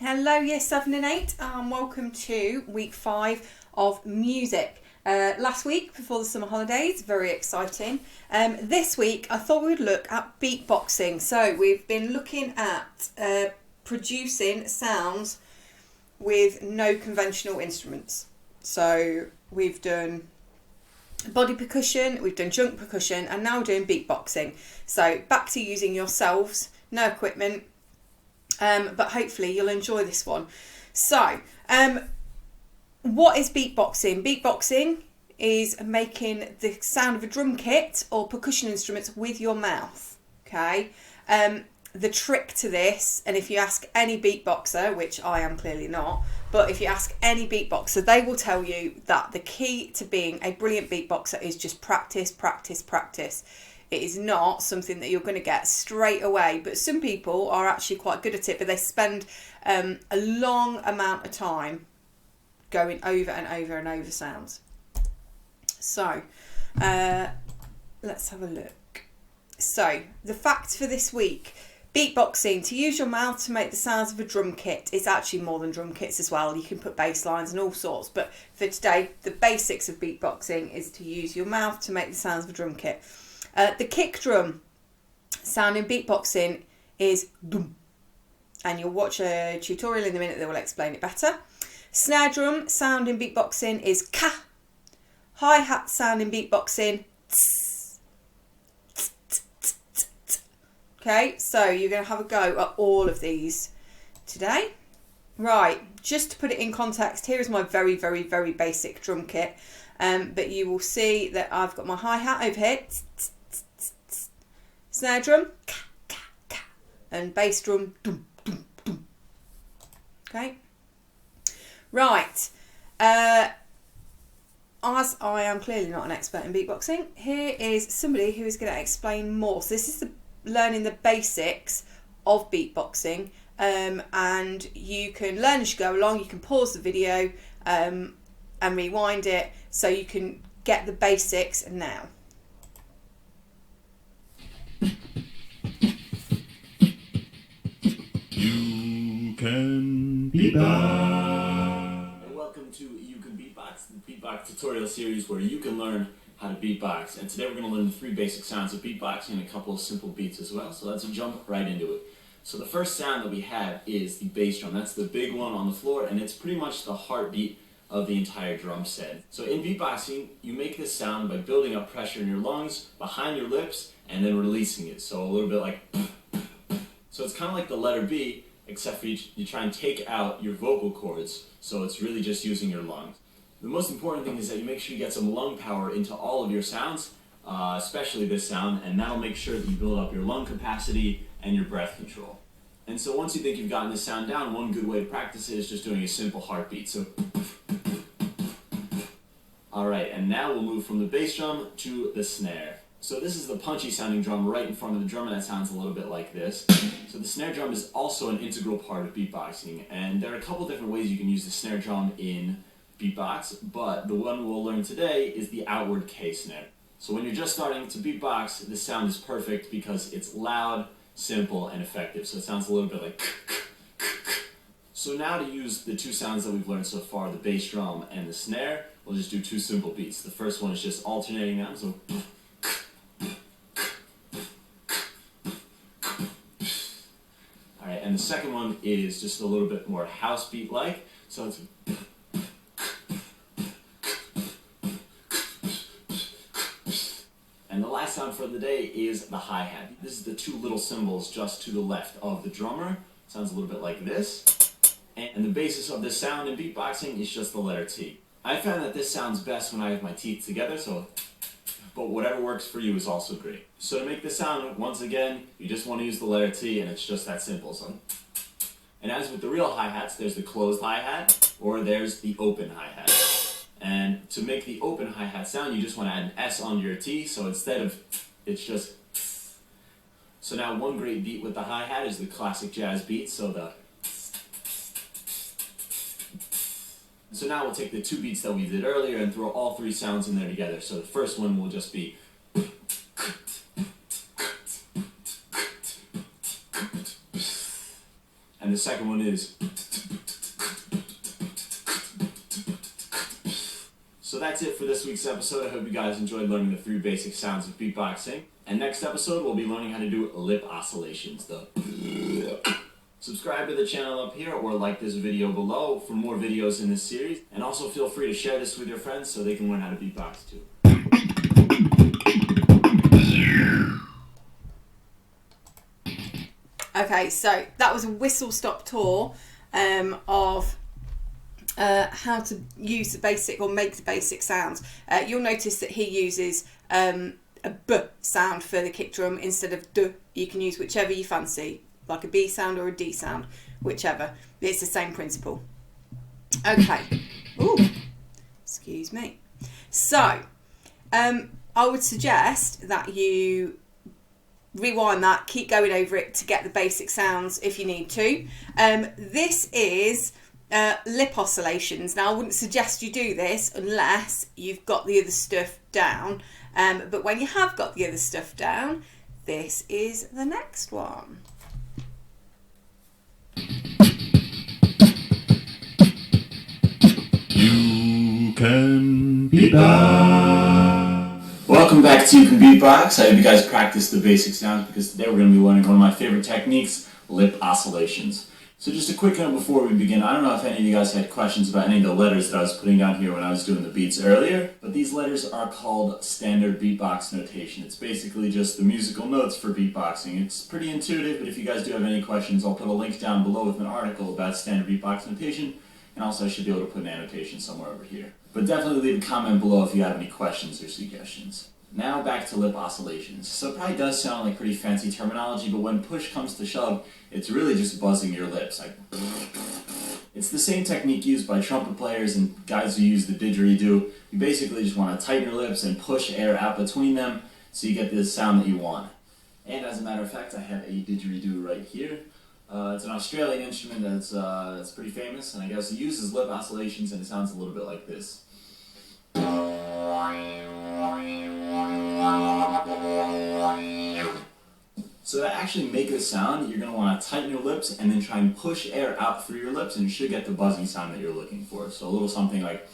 Hello, year 7 and 8, and welcome to week 5 of music. Last week, before the summer holidays, very exciting. This week, I thought we'd look at beatboxing. So we've been looking at producing sounds with no conventional instruments. So we've done body percussion, we've done junk percussion, and now we're doing beatboxing. So back to using yourselves, no equipment. But hopefully you'll enjoy this one. So, what is beatboxing? Beatboxing is making the sound of a drum kit or percussion instruments with your mouth. Okay. The trick to this, and if you ask any beatboxer, which I am clearly not, but if you ask any beatboxer, they will tell you that the key to being a brilliant beatboxer is just practice, practice, practice. It is not something that you're going to get straight away, but some people are actually quite good at it, but they spend a long amount of time going over and over and over sounds. So, let's have a look. So, the facts for this week. Beatboxing, to use your mouth to make the sounds of a drum kit. It's actually more than drum kits as well. You can put bass lines and all sorts, but for today, the basics of beatboxing is to use your mouth to make the sounds of a drum kit. The kick drum sound in beatboxing is dum, and you'll watch a tutorial in a minute that will explain it better. Snare drum sound in beatboxing is ka. Hi-hat sound in beatboxing tss, tss, tss, tss, tss. Okay, so you're going to have a go at all of these today. Right, just to put it in context, here is my very, very, very basic drum kit. But you will see that I've got my hi-hat over here. Tss, tss, tss, tss, tss. Snare drum, ka, ka, ka. And bass drum, dum, dum, dum. Okay. Right. As I am clearly not an expert in beatboxing, here is somebody who is going to explain more. So this is learning the basics of beatboxing, and you can learn as you go along. You can pause the video and rewind it so you can get the basics now. You can beatbox. And welcome to You Can Beatbox, the beatbox tutorial series where you can learn how to beatbox. And today we're going to learn the 3 basic sounds of beatboxing and a couple of simple beats as well. So let's jump right into it. So the first sound that we have is the bass drum. That's the big one on the floor, and it's pretty much the heartbeat of the entire drum set. So in beatboxing, you make this sound by building up pressure in your lungs, behind your lips, and then releasing it. So a little bit like so it's kind of like the letter B, except for you try and take out your vocal cords. So it's really just using your lungs. The most important thing is that you make sure you get some lung power into all of your sounds, especially this sound, and that'll make sure that you build up your lung capacity and your breath control. And so once you think you've gotten this sound down, one good way to practice it is just doing a simple heartbeat. So alright, and now we'll move from the bass drum to the snare. So this is the punchy sounding drum right in front of the drum, and that sounds a little bit like this. So the snare drum is also an integral part of beatboxing, and there are a couple different ways you can use the snare drum in beatbox, but the one we'll learn today is the outward K snare. So when you're just starting to beatbox, this sound is perfect because it's loud, simple, and effective. So it sounds a little bit like So now to use the 2 sounds that we've learned so far, the bass drum and the snare, we'll just do 2 simple beats. The first one is just alternating them, so alright, and the second one is just a little bit more house beat like, so it's and the last sound for the day is the hi-hat. This is the 2 little cymbals just to the left of the drummer. Sounds a little bit like this. And the basis of this sound in beatboxing is just the letter T. I found that this sounds best when I have my teeth together, but whatever works for you is also great. So to make this sound, once again, you just want to use the letter T, and it's just that simple. So, and as with the real hi-hats, there's the closed hi-hat, or there's the open hi-hat. And to make the open hi-hat sound, you just want to add an S onto your T, so instead of, it's just. So now one great beat with the hi-hat is the classic jazz beat, so now we'll take the 2 beats that we did earlier and throw all 3 sounds in there together. So the first one will just be and And the second one is. So that's it for this week's episode. I hope you guys enjoyed learning the 3 basic sounds of beatboxing. And next episode, we'll be learning how to do lip oscillations. Subscribe to the channel up here or like this video below for more videos in this series. And also feel free to share this with your friends so they can learn how to beatbox too. Okay, so that was a whistle-stop tour of how to use the basic or make the basic sounds. You'll notice that he uses a B sound for the kick drum instead of D. You can use whichever you fancy, like a B sound or a D sound, whichever. It's the same principle. Okay. Ooh, excuse me. So, I would suggest that you rewind that, keep going over it to get the basic sounds if you need to. This is lip oscillations. Now, I wouldn't suggest you do this unless you've got the other stuff down. But when you have got the other stuff down, this is the next one. You can beatbox. Welcome back to You Can Beatbox. I hope you guys practice the basic sounds because today we're going to be learning one of my favorite techniques, lip oscillations. So just a quick note before we begin. I don't know if any of you guys had questions about any of the letters that I was putting down here when I was doing the beats earlier, but these letters are called standard beatbox notation. It's basically just the musical notes for beatboxing. It's pretty intuitive, but if you guys do have any questions, I'll put a link down below with an article about standard beatbox notation, and also I should be able to put an annotation somewhere over here. But definitely leave a comment below if you have any questions or suggestions. Now back to lip oscillations. So it probably does sound like pretty fancy terminology, but when push comes to shove, it's really just buzzing your lips. It's the same technique used by trumpet players and guys who use the didgeridoo. You basically just want to tighten your lips and push air out between them so you get the sound that you want. And as a matter of fact, I have a didgeridoo right here. It's an Australian instrument that's pretty famous, and I guess it uses lip oscillations, and it sounds a little bit like this. So to actually make a sound, you're going to want to tighten your lips and then try and push air out through your lips, and you should get the buzzing sound that you're looking for. So a little something like...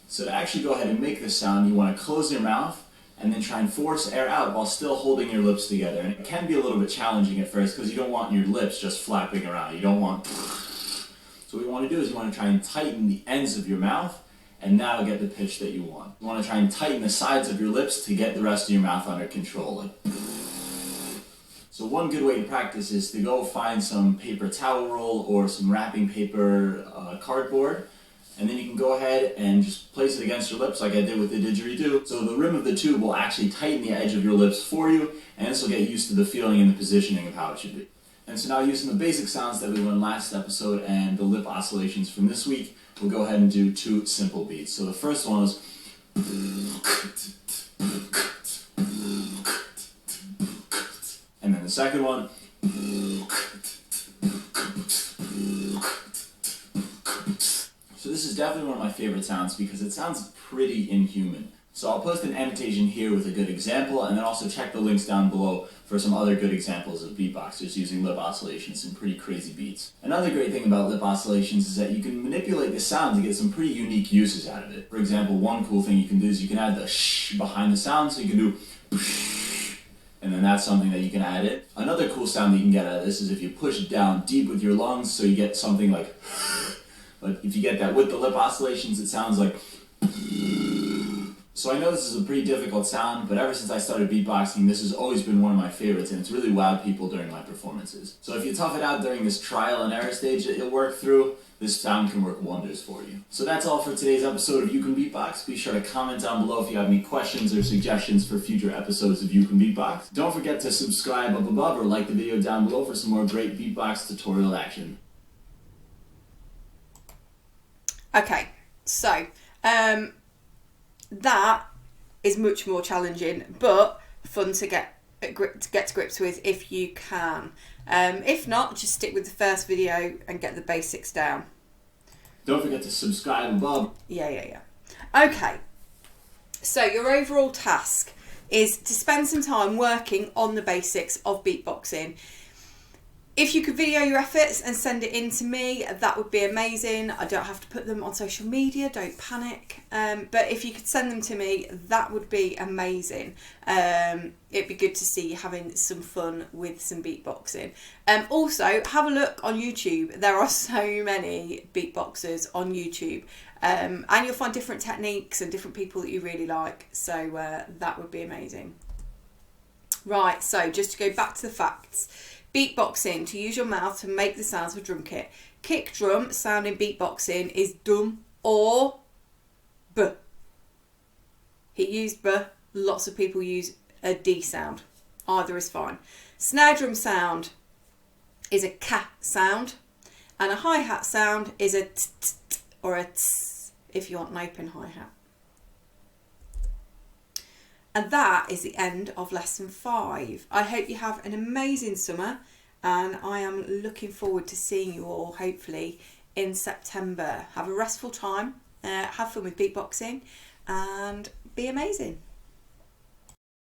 So to actually go ahead and make this sound, you want to close your mouth and then try and force air out while still holding your lips together. And it can be a little bit challenging at first because you don't want your lips just flapping around. You don't want... So what you want to do is you want to try and tighten the ends of your mouth, and that'll get the pitch that you want. You want to try and tighten the sides of your lips to get the rest of your mouth under control. So one good way to practice is to go find some paper towel roll or some wrapping paper cardboard, and then you can go ahead and just place it against your lips like I did with the didgeridoo. So the rim of the tube will actually tighten the edge of your lips for you, and this will get used to the feeling and the positioning of how it should be. And so now, using the basic sounds that we learned last episode and the lip oscillations from this week, we'll go ahead and do 2 simple beats. So the first one is... And then the second one... So this is definitely one of my favorite sounds because it sounds pretty inhuman. So I'll post an annotation here with a good example, and then also check the links down below for some other good examples of beatboxers using lip oscillations and pretty crazy beats. Another great thing about lip oscillations is that you can manipulate the sound to get some pretty unique uses out of it. For example, one cool thing you can do is you can add the shh behind the sound, so you can do and then that's something that you can add in. Another cool sound that you can get out of this is if you push down deep with your lungs, so you get something like but if you get that with the lip oscillations, it sounds like... So I know this is a pretty difficult sound, but ever since I started beatboxing, this has always been one of my favorites, and it's really wowed people during my performances. So if you tough it out during this trial and error stage that you'll work through, this sound can work wonders for you. So that's all for today's episode of You Can Beatbox. Be sure to comment down below if you have any questions or suggestions for future episodes of You Can Beatbox. Don't forget to subscribe up above or like the video down below for some more great beatbox tutorial action. Okay, so that is much more challenging, but fun to get to grips with if you can. If not, just stick with the first video and get the basics down. Don't forget to subscribe above. Yeah. Okay, so your overall task is to spend some time working on the basics of beatboxing. If you could video your efforts and send it in to me, that would be amazing. I don't have to put them on social media, don't panic. But if you could send them to me, that would be amazing. It'd be good to see you having some fun with some beatboxing. Also, have a look on YouTube. There are so many beatboxers on YouTube. And you'll find different techniques and different people that you really like. So that would be amazing. Right, so just to go back to the facts. Beatboxing, to use your mouth to make the sounds of a drum kit. Kick drum sound in beatboxing is dum or b. He used b. Lots of people use a D sound. Either is fine. Snare drum sound is a ka sound. And a hi-hat sound is a t, t, t or a ts if you want an open hi-hat. And that is the end of lesson 5. I hope you have an amazing summer, and I am looking forward to seeing you all hopefully in September. Have a restful time, have fun with beatboxing, and be amazing.